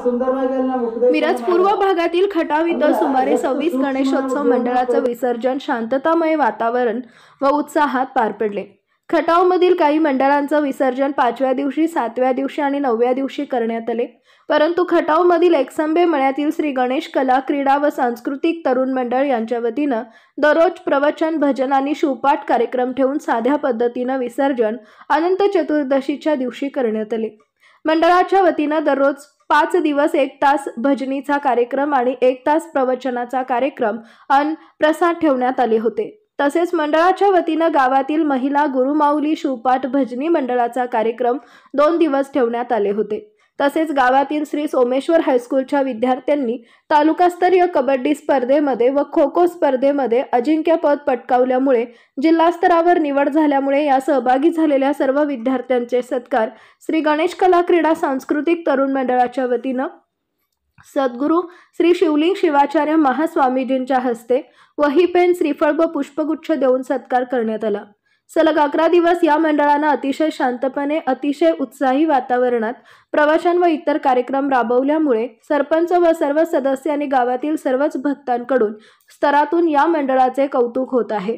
मिरज पूर्व भागातील खटाव इथं सुमारे 26 गणेशोत्सव मंडळाचं विसर्जन शांततामय वातावरण व उत्साहात पार पडले। खटावमधील काही मंडळांचं विसर्जन 5व्या दिवशी, 7व्या दिवशी आणि 9व्या दिवशी करण्यात आले। परंतु खटावमधील एकसंबे मळ्यातील श्री गणेश कला क्रीडा व सांस्कृतिक तरुण मंडळ यांच्या वतीनं दररोज प्रवचन, भजन आणि शिवपाठ कार्यक्रम ठेवून साध्या पद्धतीनं विसर्जन अनंत चतुर्दशीच्या दिवशी करण्यात आले। मंडळाच्या वतीनं दररोज 5 दिवस 1 तास भजनीचा कार्यक्रम आणि 1 तास प्रवचनाचा कार्यक्रम अन प्रसाद ठेवण्यात आले होते। तसेच मंडळाच्या वतीनं गावातील महिला गुरुमाऊली शिवपाठ भजनी मंडळाचा कार्यक्रम 2 दिवस ठेवण्यात आले होते। तसेच गावातील श्री सोमेश्वर हायस्कूलच्या विद्यार्थ्यांनी तालुकास्तरीय कबड्डी स्पर्धेमध्ये व खो खो स्पर्धेमध्ये अजिंक्यपद पटकावल्यामुळे जिल्हा स्तरावर निवड झाल्यामुळे या सहभागी झालेल्या सर्व विद्यार्थ्यांचे सत्कार श्री गणेश कला क्रीडा सांस्कृतिक तरुण मंडळाच्या वतीनं सद्गुरू श्री शिवलिंग शिवाचार्य महास्वामीजींच्या हस्ते वही पेन, श्रीफळ व पुष्पगुच्छ देऊन सत्कार करण्यात आला। सलग 11 दिवस या मंडळानं अतिशय शांतपणे, अतिशय उत्साही वातावरणात प्रवचन व इतर कार्यक्रम राबवल्यामुळे सरपंच व सर्व सदस्य आणि गावातील सर्वच भक्तांकडून स्तरातून या मंडळाचे कौतुक होत आहे।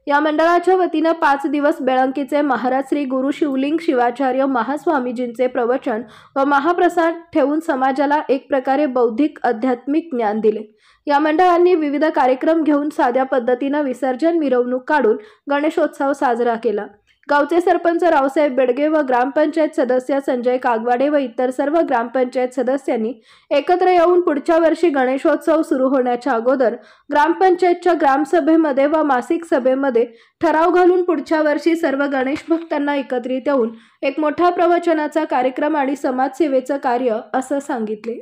या मंडळाच्या वतीनं 5 दिवस बेळंकीचे महाराज श्री गुरु शिवलिंग शिवाचार्य महास्वामीजींचे प्रवचन व महाप्रसाद ठेवून समाजाला एक प्रकारे बौद्धिक आध्यात्मिक ज्ञान दिले। या मंडळांनी विविध कार्यक्रम घेऊन साध्या पद्धतीनं विसर्जन मिरवणूक काढून गणेशोत्सव साजरा केला। गावचे सरपंच रावसाहेब बेडगे व ग्रामपंचायत सदस्य संजय कागवाडे व इतर सर्व ग्रामपंचायत सदस्यांनी एकत्र येऊन पुढच्या वर्षी गणेशोत्सव सुरू होण्याच्या अगोदर ग्रामपंचायतच्या ग्रामसभेमध्ये व मासिक सभेमध्ये ठराव घालून पुढच्या वर्षी सर्व गणेश भक्तांना एकत्रित येऊन एक मोठा प्रवचनाचा कार्यक्रम आणि समाजसेवेचं कार्य असं सांगितले।